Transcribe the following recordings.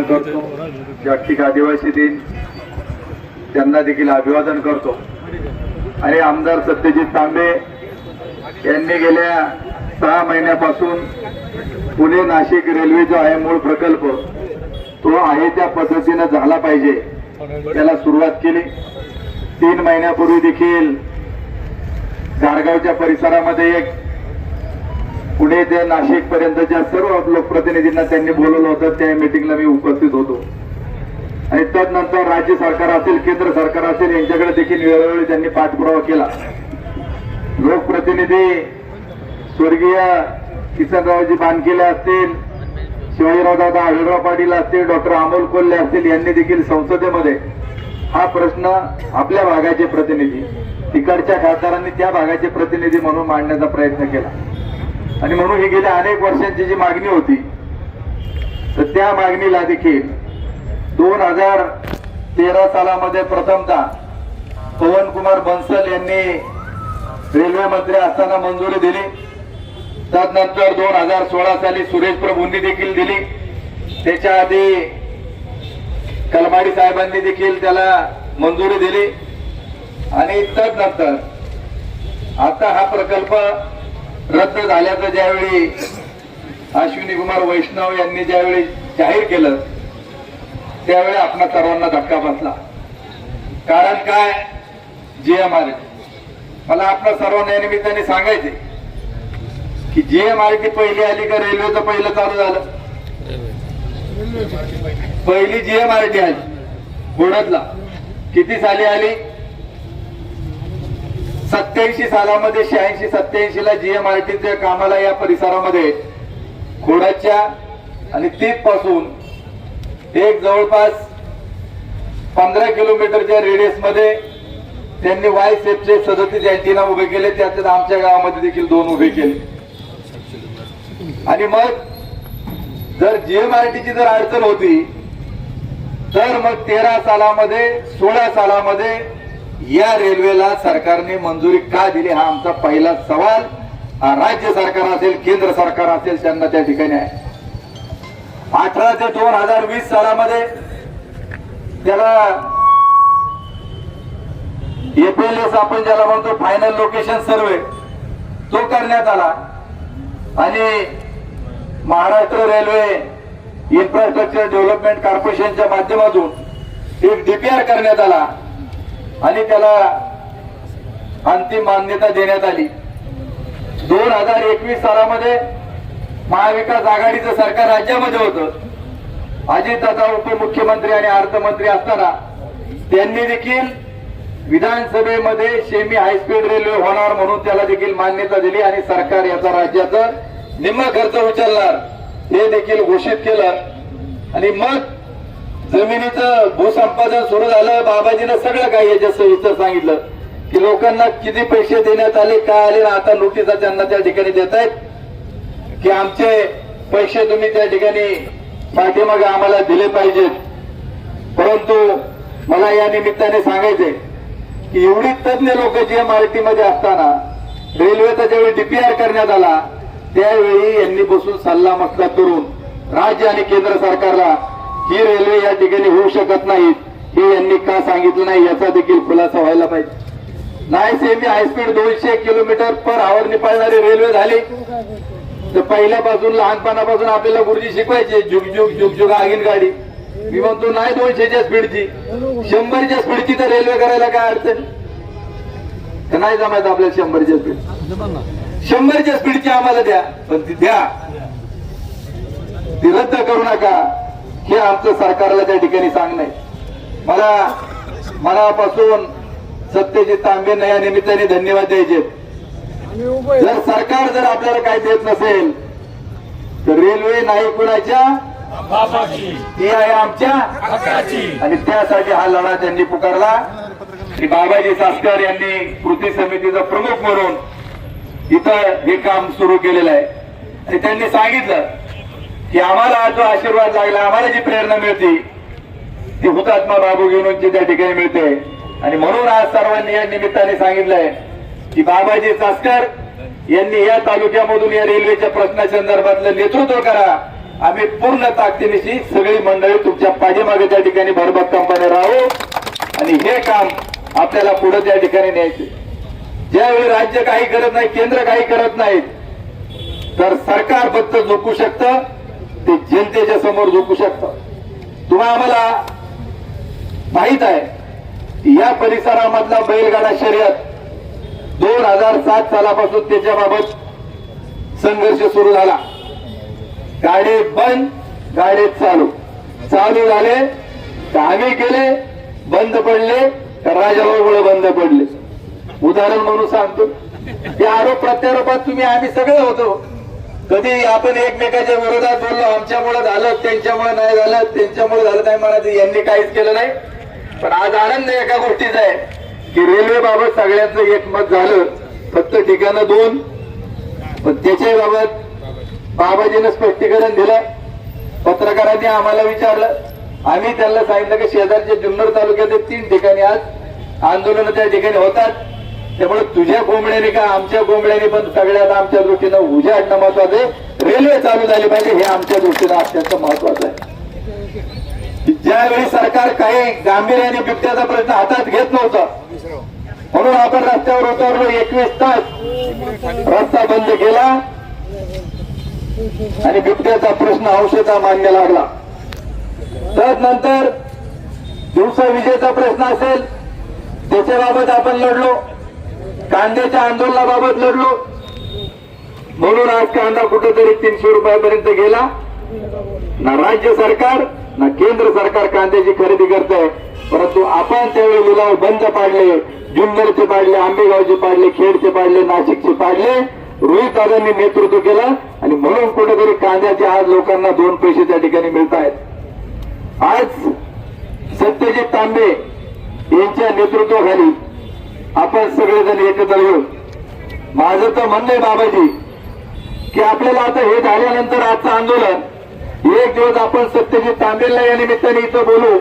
अभिवादन करतो. जागतिक आदिवासी दिन त्यांना देखील अभिवादन करतो. आणि आमदार सत्यजित तांबे यांनी गेल्या 6 महिन्यापासून पुणे नाशिक रेल्वे जो आहे मूळ प्रकल्प तो आहे त्या पद्धतीने झाला पाहिजे त्याला सुरुवात केली. 3 महिन्यापूर्वी देखील गारगावच्या परिसरामध्ये एक पुणे ते नाशिक पर्यंतच्या सर्व लोकप्रतिनिधींना त्यांनी बोलवलं होतं. त्या मीटिंगला मी उपस्थित होतो. आणि त्यानंतर राज्य सरकार असेल केंद्र सरकार असेल यांच्याकडे देखील वेळोवेळी त्यांनी पाठपुरावा केला. लोकप्रतिनिधी स्वर्गीय किसनरावजी बानकेले असतील, शिवाजीरावदादा आढळराव पाटील असतील, डॉक्टर अमोल कोल्हे असतील यांनी देखील संसदेमध्ये हा प्रश्न आपल्या भागाचे प्रतिनिधी तिकडच्या खासदारांनी त्या भागाचे प्रतिनिधी म्हणून मांडण्याचा प्रयत्न केला. आणि म्हणून ही गेल्या अनेक वर्षांची जी मागणी होती तर त्या मागणीला देखील 2013 सालामध्ये प्रथमतः पवन कुमार बन्सल यांनी रेल्वे मंत्री असताना मंजुरी दिली. त्यानंतर 2016 साली सुरेश प्रभूंनी देखील दिली. त्याच्या आधी कलमाडी साहेबांनी देखील त्याला मंजुरी दिली. आणि त्यानंतर आता हा प्रकल्प रद्द झाल्याचं ज्यावेळी अश्विनी कुमार वैष्णव यांनी ज्यावेळी जाहीर केलं त्यावेळी आपणा सर्वांना धक्का बसला. कारण काय, जीएमआरटी. मला आपल्या सर्वांना या निमित्ताने सांगायचे की जीएमआरटी पहिली आली का रेल्वेचं पहिलं चालू झालं? पहिली जीएमआरटी आली घोडदला. किती साली आली? 87 सालामध्ये 86-87 ला जीएमआरटीच्या कामाला या परिसरामध्ये घोडाच्या आणि तिथपासून एक जवळपास 15 किलोमीटरच्या रेडियस मध्ये त्यांनी वायसेफचे 37 अँटिना उभे केले. त्यातच आमच्या गावामध्ये देखील 2 उभे केले. आणि मग जर जीएमआरटीची जर अडचण होती तर मग 13 सालामध्ये 16 सालामध्ये या रेल्वेला सरकारने मंजुरी का दिली हा आमचा पहिला सवाल राज्य सरकार असेल केंद्र सरकार असेल त्यांना त्या ठिकाणी आहे. 18 ते 2020 सालामध्ये त्याला एपीएलएस आपण ज्याला म्हणतो फायनल लोकेशन सर्वे तो करण्यात आला. आणि महाराष्ट्र रेल्वे इन्फ्रास्ट्रक्चर डेव्हलपमेंट कॉर्पोरेशनच्या माध्यमातून एक डीपीआर करण्यात आला आणि त्याला अंतिम मान्यता देण्यात आली. 2021 सालामध्ये महाविकास आघाडीचं सरकार राज्यामध्ये होतं. अजितदादा उपमुख्यमंत्री आणि अर्थमंत्री असताना त्यांनी देखील विधानसभेमध्ये सेमी हायस्पीड रेल्वे होणार म्हणून त्याला देखील मान्यता दिली. आणि सरकार याचा राज्याचा निम्मा खर्च उचलणार हे देखील घोषित केलं. आणि मग जमिनीचं भूसंपादन सुरू झालं. बाबाजीनं सगळं काही याच्या सविस्तर सांगितलं की लोकांना किती पैसे देण्यात आले काय आले. आता नोटिसा त्यांना त्या ठिकाणी देत आहेत की आमचे पैसे तुम्ही त्या ठिकाणी पाठीमागे आम्हाला दिले पाहिजेत. परंतु मला या निमित्ताने सांगायचे की एवढी तज्ञ लोक जीएमआरटी मध्ये असताना रेल्वेचा ज्यावेळी डीपीआर करण्यात आला त्यावेळी यांनी बसून सल्ला मसलत करून राज्य आणि केंद्र सरकारला ही रेल्वे या ठिकाणी होऊ शकत नाहीत हे यांनी का सांगितलं नाही याचा देखील खुलासा व्हायला पाहिजे. नाही semi high speed 200 kilometre per hour नि पळणारी रेल्वे झाली तर पहिल्यापासून लहानपणापासून आपल्याला गुरुजी शिकवायचे जुग जुग जुग जुग आगीन गाडी. मी म्हणतो नाही 200च्या स्पीडची 100च्या स्पीडची तर रेल्वे करायला काय अडचण तर नाही जमायचं आपल्याला 100च्या स्पीड 100च्या स्पीडची आम्हाला द्या पण ती द्या ती रद्द करू नका हे आमचं सरकारला त्या ठिकाणी सांगणं आहे. मला मनापासून सत्यजित तांबेंना या निमित्ताने धन्यवाद द्यायचे. जर सरकार जर आपल्याला काय देत नसेल तर रेल्वे नाही कुणाच्या ती आहे आमच्या आणि त्यासाठी हा लढा त्यांनी पुकारला. बाबाजी सासकर यांनी कृती समितीचा प्रमुख म्हणून इथं हे काम सुरू केलेलं आहे. आणि त्यांनी सांगितलं की आम्हाला जो आशीर्वाद लागला आम्हाला जी प्रेरणा मिळते ती हुतात्मा बाबू घेऊनची त्या ठिकाणी मिळते. आणि म्हणून आज सर्वांनी या निमित्ताने सांगितलंय की बाबाजी सासकर यांनी या तालुक्यामधून या रेल्वेच्या प्रश्नासंदर्भातलं नेतृत्व करा आम्ही पूर्ण ताकदीनिशी सगळी मंडळी तुमच्या पाठीमागे त्या ठिकाणी भरभक्कमपणे राहू आणि हे काम आपल्याला पुढे त्या ठिकाणी न्यायचे. ज्यावेळी राज्य काही करत नाही, केंद्र काही करत नाही, तर सरकार फक्त झोकू शकतं, ते जनतेच्या समोर झोकू शकतं. तुम्हाला आम्हाला माहित आहे या परिसरामधला बैलगाडा शर्यत 2007 सालापासून त्याच्याबाबत संघर्ष सुरू झाला. गाडे बंद, गाडे चालू, चालू झाले तर आम्ही केले, बंद पडले तर राजाभाऊमुळे बंद पडले. उदाहरण म्हणून सांगतो, ते आरोप प्रत्यारोपात तुम्ही आम्ही सगळे होतो. कधी आपण एकमेकाच्या विरोधात बोललो, आमच्यामुळे झालं, त्यांच्यामुळे नाही झालं, त्यांच्यामुळे झालं नाही म्हणा, यांनी काहीच केलं नाही. पण आज आनंद एका गोष्टीचा आहे की रेल्वे बाबत सगळ्यांचं एकमत झालं, फक्त ठिकाणं 2. पण त्याच्या बाबत बाबाजीनं स्पष्टीकरण दिलं. पत्रकारांनी आम्हाला विचारलं, आम्ही त्यांना सांगितलं की शेजारच्या जुन्नर तालुक्यात 3 ठिकाणी आज आंदोलन त्या ठिकाणी होतात. त्यामुळे तुझ्या कोंबड्याने का आमच्या कोंबड्याने पण सगळ्यात आमच्या दृष्टीनं उजाडणं महत्वाचं आहे. रेल्वे चालू झाली पाहिजे हे आमच्या दृष्टीनं अत्यंत महत्वाचं आहे. ज्यावेळी सरकार काही गांभीर्याने बिबट्याचा प्रश्न हातात घेत नव्हता म्हणून आपण रस्त्यावर उतरलो. 21 तास रस्ता बंद केला आणि बिबट्याचा प्रश्न अंशतः मान्य लागला. तदनंतर दिवसा विजेचा प्रश्न असेल त्याच्याबाबत आपण लढलो, कांद्याच्या आंदोलनाबाबत लढलो. म्हणून आज कांदा कुठेतरी 300 रुपयापर्यंत गेला. ना राज्य सरकार ना केंद्र सरकार कांद्याची खरेदी करत आहे, परंतु आपण त्यावेळी लिलाव बंद पाडले. जुन्नरचे पाडले, आंबेगावचे पाडले, खेडचे पाडले, नाशिकचे पाडले. रोहित दादांनी नेतृत्व केलं आणि म्हणून कुठेतरी कांद्याचे आज लोकांना 2 पैसे त्या ठिकाणी मिळत आहेत. आज सत्यजित तांबे यांच्या नेतृत्वाखाली आपण सगळेजण एकत्र येऊ. माझं तर म्हणणं आहे बाबाजी की आपल्याला आता हे झाल्यानंतर आजचं आंदोलन एक दिवस आपण सत्यजित तांबेला या निमित्ताने इथं बोलू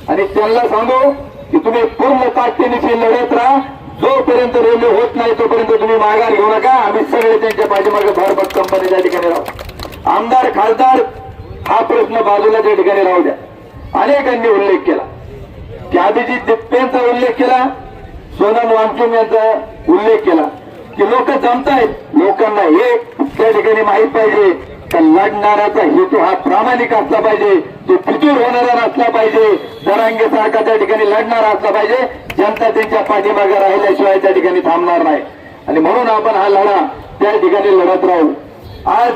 आणि त्यांना सांगू की तुम्ही पूर्ण ताकदीनिशी लढत राहा. जोपर्यंत रेल्वे होत नाही तोपर्यंत तुम्ही माघार घेऊ नका. आम्ही सगळे त्यांच्या पाठीमागे भरभक्कमपणे त्या ठिकाणी राहू. आमदार खासदार हा प्रश्न बाजूला त्या ठिकाणी राहू द्या. अनेकांनी उल्लेख केला की अभिजित दिप्पेंचा उल्लेख केला, सोनम वांचूम यांचा उल्लेख केला की लोक जमतायत. लोकांना हे त्या ठिकाणी माहित पाहिजे तर लढणाऱ्याचा हेतू हा प्रामाणिक असला पाहिजे, तो फितूर होणारा नसला पाहिजे, जरांगे सारखा त्या ठिकाणी लढणारा असला पाहिजे. जनता त्यांच्या पाठीमागे राहिल्याशिवाय त्या ठिकाणी थांबणार नाही आणि म्हणून आपण हा लढा त्या ठिकाणी लढत राहू. आज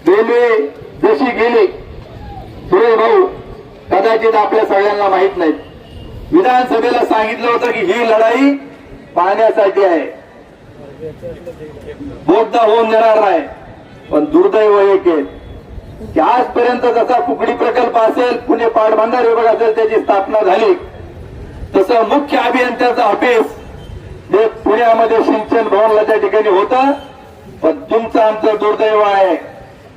रेल्वे जशी गेली, सुरेश भाऊ कदाचित आपल्या सगळ्यांना माहित नाही, विधानसभेला सांगितलं होतं की ही लढाई पाहण्यासाठी आहे, बोगदा होऊन देणार नाही. पण दुर्दैव एक आहे की आजपर्यंत जसा कुकडी प्रकल्प असेल, पुणे पाटबंधारे विभाग असेल, त्याची स्थापना झाली, तसं मुख्य अभियंत्याचं ऑफिस जे पुण्यामध्ये सिंचन भवनला त्या ठिकाणी होतं. पण तुमचं आमचं दुर्दैव आहे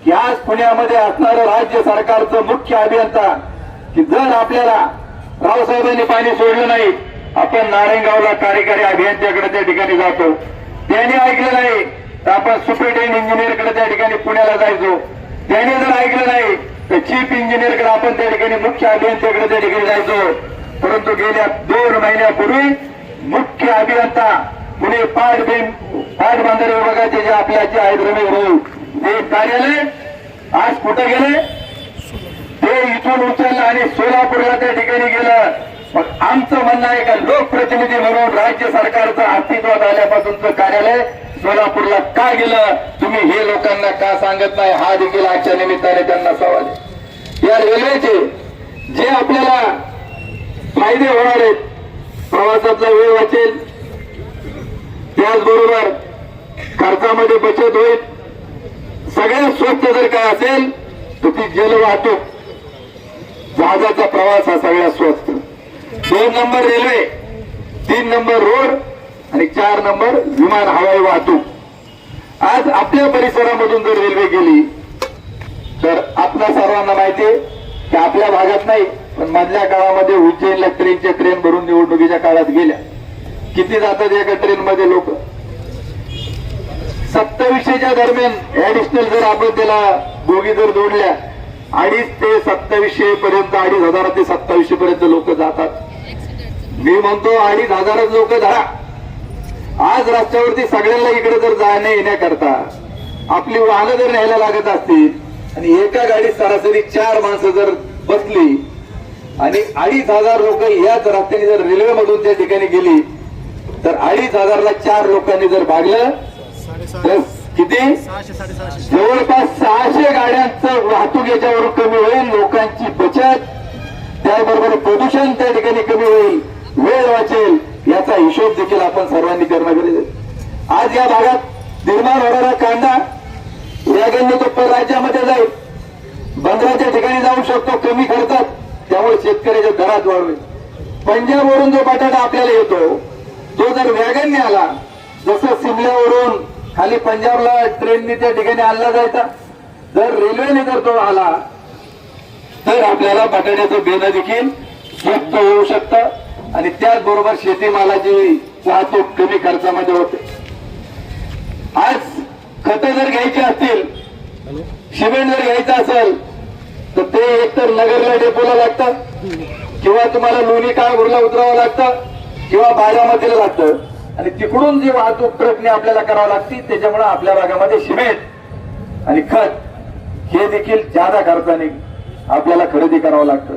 की आज पुण्यामध्ये असणारं राज्य सरकारचं मुख्य अभियंता की जर आपल्याला रावसाहेबांनी पाणी सोडलं नाही, आपण नारायणगावला कार्यकारी अभियंत्याकडे त्या ठिकाणी जातो. त्याने ऐकलं नाही तर आपण सुपरिटेंडेंट इंजिनियरकडे त्या ठिकाणी पुण्याला जायचो. त्याने जर ऐकलं नाही तर चीफ इंजिनियरकडे आपण त्या ठिकाणी मुख्य अभियंत्याकडे त्या ठिकाणी जायचो. परंतु गेल्या 2 महिन्यापूर्वी मुख्य अभियंता पुणे पाटबंधारे विभागाचे जे आपल्याचे आहेत रमेश भाऊ, ते कार्यालय आज कुठे गेले, ते इथून उचललं आणि सोलापूरला त्या ठिकाणी गेलं. मग आमचं म्हणणं आहे का लोकप्रतिनिधी म्हणून राज्य सरकारचं अस्तित्वात आल्यापासूनचं कार्यालय सोलापूरला का गेलं, तुम्ही हे लोकांना का सांगत नाही, हा देखील आजच्या निमित्ताने त्यांना सवाल आहे. या रेल्वेचे जे आपल्याला फायदे होणार आहेत, प्रवासातला वेळ वाचेल, त्याचबरोबर खर्चामध्ये बचत होईल. सगळ्यात स्वस्त जर काय असेल तर ती जलवाहतूक, जहाजाचा प्रवास हा सगळ्यात स्वस्त. 2 नंबर रेल्वे, 3 नंबर रोड आणि 4 नंबर विमान हवाई वाहतूक. आज आपल्या परिसरामधून जर रेल्वे गेली तर आपल्या सर्वांना माहिती आहे की आपल्या भागात नाही पण मधल्या काळामध्ये उज्जैनला ट्रेन भरून निवडणुकीच्या काळात गेल्या. किती जातात एका ट्रेन मध्ये लोक? 2700च्या दरम्यान ऍडिशनल जर आपण त्याला बोगी जर जोडल्या 2,500 ते 2700 पर्यंत, 2,500 ते 2700 पर्यंत लोक जातात. मी म्हणतो 2,500 लोक धरा. आज रस्त्यावरती सगळ्यांना इकडे जर जाण्या येण्याकरता आपली वाहनं जर न्यायला लागत असतील आणि एका गाडीत सरासरी 4 माणसं जर बसली आणि 2,500 लोक याच रस्त्याने जर रेल्वे मधून त्या ठिकाणी गेली तर 2,500 ला 4 लोकांनी जर भागलं तर किती? जवळपास 600 गाड्यांचं वाहतूक याच्यावरून कमी होईल. लोकांची बचत, त्याबरोबर प्रदूषण त्या ठिकाणी कमी होईल, वेळ वाचेल. याचा हिशोब देखील आपण सर्वांनी करणं गरजेचं आहे. आज या भागात निर्माण होणारा कांदा वॅगनने तो परराज्यामध्ये जाईल, बंदराच्या ठिकाणी जाऊ शकतो कमी खर्चात, त्यामुळे शेतकऱ्याच्या दरात वाढ होईल. पंजाबवरून जो बटाटा आपल्याला येतो तो जर वॅगनने आला, जसं सिमल्यावरून खाली पंजाबला ट्रेनने त्या ठिकाणी आणला जायचा, जर रेल्वेने जर तो आला तर आपल्याला बटाट्याचं बेन देखील स्वस्त होऊ शकतं आणि त्याचबरोबर शेतीमालाची वाहतूक कमी खर्चामध्ये होते. आज खतं जर घ्यायची असतील, सिमेंट जर घ्यायचं असेल तर ते एकतर नगरला डेपोला लागतं किंवा तुम्हाला लोणी काळभोरला उतरावं लागतं किंवा बारामतीला लागतं आणि तिकडून जी वाहतूक ट्रकने आपल्याला करावं लागते. त्याच्यामुळे आपल्या भागामध्ये सिमेंट आणि खत हे देखील जादा खर्चाने आपल्याला खरेदी करावं लागतं.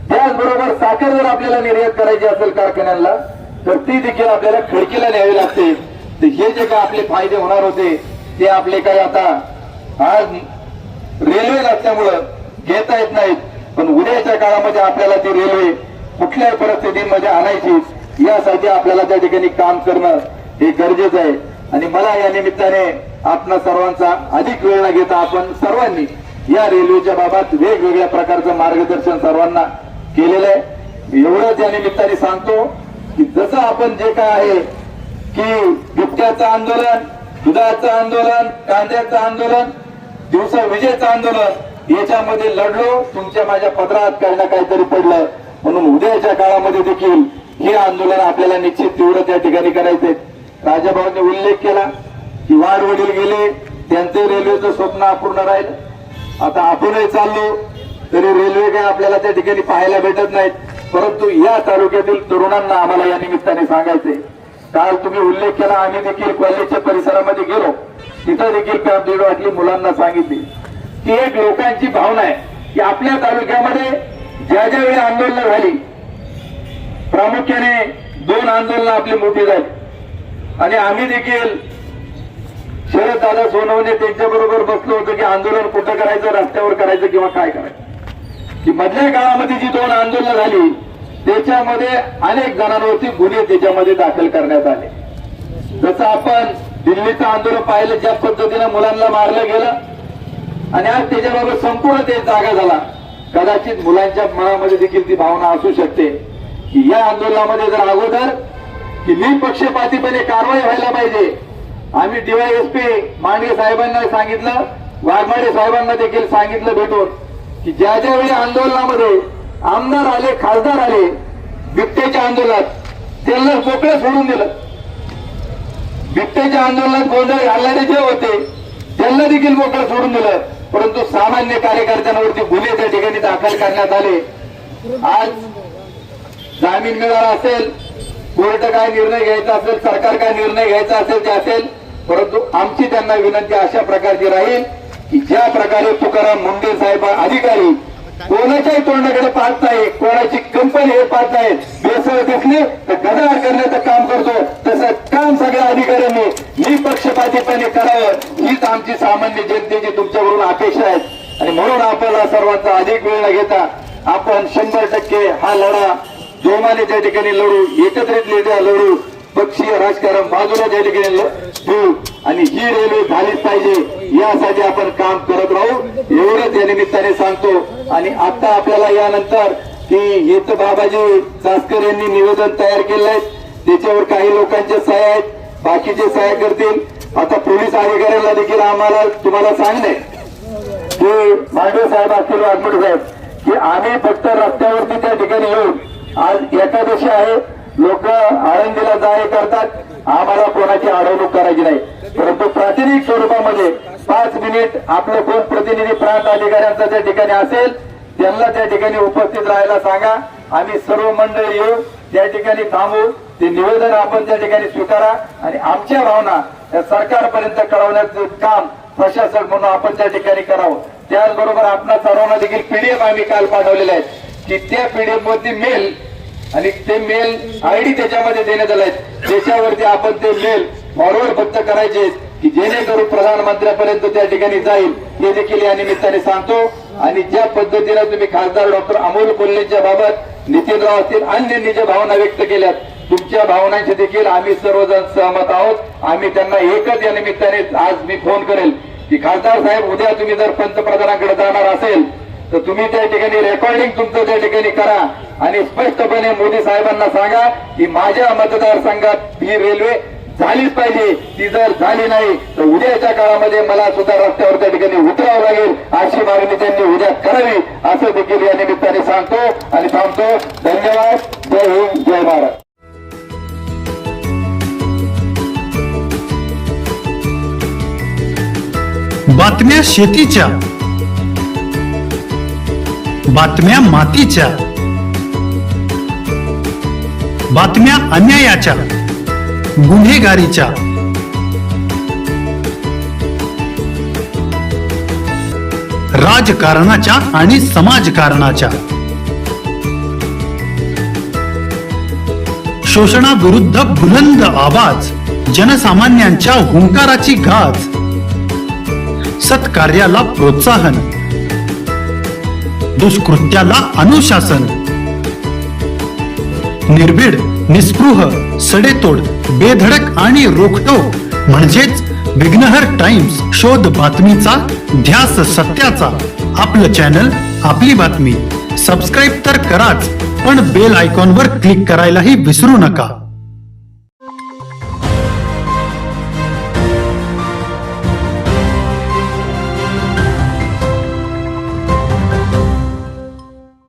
त्याचबरोबर साखर जर आपल्याला निर्यात करायची असेल कारखान्यांना तर ती देखील आपल्याला खडकीला न्यावी लागते. तर हे जे काय आपले फायदे होणार होते ते आपले काही आता आज रेल्वे नसल्यामुळं घेता येत नाहीत. पण उद्याच्या काळामध्ये आपल्याला ती रेल्वे कुठल्याही परिस्थितीमध्ये आणायची, यासाठी आपल्याला त्या ठिकाणी काम करणं हे गरजेचं आहे. आणि मला या निमित्ताने आपणा सर्वांचा अधिक वेळ न घेता आपण सर्वांनी या रेल्वेच्या बाबत वेगवेगळ्या प्रकारचं मार्गदर्शन सर्वांना केलेलं आहे. एवढंच या निमित्ताने सांगतो की जसं आपण जे काय आहे की बिबट्याचं आंदोलन, दुधाचं आंदोलन, कांद्याचं आंदोलन, दिवसा विजेचं आंदोलन याच्यामध्ये लढलो, तुमच्या माझ्या पदरात काही ना काहीतरी पडलं. म्हणून उद्याच्या काळामध्ये देखील हे आंदोलन आपल्याला निश्चित तीव्र त्या ठिकाणी करायचे. राजाभाऊंनी उल्लेख केला की वाडवडील गेले, त्यांचे रेल्वेचं स्वप्न अपूर्ण राहिलं. आता आपणही चाललो तरी रेल्वे काय आपल्याला त्या ठिकाणी पाहायला भेटत नाहीत. परंतु या तालुक्यातील तरुणांना आम्हाला या निमित्ताने सांगायचंय. काल तुम्ही उल्लेख केला, आम्ही देखील कॉलेजच्या परिसरामध्ये गेलो, तिथं देखील पॅम्पलेट वाटली, मुलांना सांगितली की एक लोकांची भावना आहे की आपल्या तालुक्यामध्ये ज्या ज्या वेळी आंदोलनं झाली, प्रामुख्याने 2 आंदोलनं आपली मोठी झाली आणि आम्ही देखील शरददादा सोनवणे त्यांच्या बरोबर बसलो होतो की आंदोलन कुठं करायचं, रस्त्यावर करायचं किंवा काय करायचं. की मधल्या काळामध्ये जी 2 आंदोलनं झाली त्याच्यामध्ये अनेक जणांवरती गुन्हे त्याच्यामध्ये दाखल करण्यात आले. जसं आपण दिल्लीचं आंदोलन पाहिलं, ज्या पद्धतीनं मुलांना मारलं गेलं आणि आज त्याच्याबाबत संपूर्ण ते जागा झाला. कदाचित मुलांच्या मनामध्ये देखील ती भावना असू शकते की या आंदोलनामध्ये जर अगोदर की निपक्षपातीपणे कारवाई व्हायला पाहिजे. आम्ही डीवायएसपी मांडगे साहेबांना सांगितलं, वाघमारे साहेबांना देखील सांगितलं भेटून की ज्या ज्या वेळी आंदोलनामध्ये आमदार आले, खासदार आले बिबट्याच्या आंदोलनात, त्यांना मोकळं सोडून दिलं. बिबट्याच्या आंदोलनात गोंधळ घालणारे जे होते त्यांना देखील मोकळं सोडून दिलं. परंतु सामान्य कार्यकर्त्यांवरती गुन्हे त्या ठिकाणी दाखल करण्यात आले. आज जामीन मिळाला असेल, कोर्ट काय निर्णय घ्यायचा असेल, सरकार काय निर्णय घ्यायचा असेल ते असेल. परंतु आमची त्यांना विनंती अशा प्रकारची राहील की ज्या प्रकारे तुकाराम मुंडे साहेब अधिकारी कोणाच्याही तोंडाकडे पाहत नाही, कोणाची कंपनी हे पाहत नाही, बेसळ दिसली तर गदार करण्याचं काम करतो, तसं काम सगळ्या अधिकाऱ्यांनी निपक्षपातीपणे करावं हीच आमची सामान्य जनतेची तुमच्याकडून अपेक्षा आहे. आणि म्हणून आपल्याला सर्वांचा अधिक वेळ न घेता आपण 100% हा लढा जोमाने त्या ठिकाणी लढू, एकत्रितरित्या लढू, पक्षीय राजकारण बाजूला त्या ठिकाणी लढू आणि ही रेल्वे झालीच पाहिजे यासाठी आपण काम करत राहू, एवढंच या निमित्ताने सांगतो. आणि आता आपल्याला यानंतर की हेच बाबाजी चासकर यांनी निवेदन तयार केलं आहे, त्याच्यावर काही लोकांच्या सह्या आहेत, बाकीचे सह्या करतील. आता पोलीस अधिकाऱ्यांना देखील आम्हाला तुम्हाला सांगणे की मांडवे साहेब असतील, वाघमोडे साहेब, की आम्ही फक्त रस्त्यावरती त्या ठिकाणी येऊन, आज एकादशी आहे, लोक आळंदीला जाय करतात, आम्हाला कोणाची अडवणूक करायची नाही, परंतु प्रातिनिधिक स्वरूपामध्ये 5 मिनिट आपलं कोण प्रतिनिधी प्रांत अधिकाऱ्यांचा त्या ठिकाणी असेल त्यांना त्या ठिकाणी उपस्थित राहायला सांगा. आम्ही सर्व मंडळी येऊ त्या ठिकाणी थांबू. ते निवेदन आपण त्या ठिकाणी स्वीकारा आणि आमच्या भावना या सरकारपर्यंत कळवण्याचं काम प्रशासक म्हणून आपण त्या ठिकाणी करावं. त्याचबरोबर आपल्या सर्वांना देखील पीडीएफ आम्ही काल पाठवलेले आहेत की त्या पीडीएफ मध्ये मेल आणि ते मेल आयडी त्याच्यामध्ये देण्यात आले आहेत. त्याच्यावरती आपण ते मेल फॉरवर्ड फक्त करायचे की जेणेकरून प्रधानमंत्र्यापर्यंत त्या ठिकाणी जाईल हे देखील या निमित्ताने सांगतो. आणि ज्या पद्धतीने तुम्ही खासदार डॉक्टर अमोल कोल्हेच्या बाबत नितीनराव असतील अन्यांनी ज्या भावना व्यक्त केल्यात तुमच्या भावनांशी देखील आम्ही सर्वजण सहमत आहोत. आम्ही त्यांना एकच या निमित्ताने आज मी फोन करेल की खासदार साहेब उद्या तुम्ही जर पंतप्रधानांकडे जाणार असेल तर तुम्ही त्या ठिकाणी रेकॉर्डिंग तुमचं त्या ठिकाणी करा आणि स्पष्टपणे मोदी साहेबांना सांगा की माझ्या मतदारसंघात ही रेल्वे झालीच पाहिजे. ती जर झाली नाही तर उद्याच्या काळामध्ये मला सुद्धा रस्त्यावर त्या ठिकाणी उतरावं लागेल अशी मागणी त्यांनी उद्या करावी असं देखील या निमित्ताने सांगतो आणि थांबतो. धन्यवाद. जय हिंद, जय भारत. बातम्या शेतीच्या, बातम्या मातीच्या, बातम्या अन्यायाच्या, गुन्हेगारीच्या, राजकारणाच्या आणि समाजकारणाच्या, शोषणाविरुद्ध बुलंद आवाज, जनसामान्यांच्या हुंकाराची गाज, सत्कार्याला प्रोत्साहन, दुष्कृत्याला अनुशासन, निर्भीड, निस्पृह, सडेतोड, बेधडक आणि रोखटोक म्हणजेच विघ्नहर टाइम्स. शोध बातमीचा, ध्यास सत्याचा. आपलं चॅनल, आपली बातमी. सबस्क्राईब तर कराच पण बेल आयकॉनवर क्लिक करायलाही विसरू नका.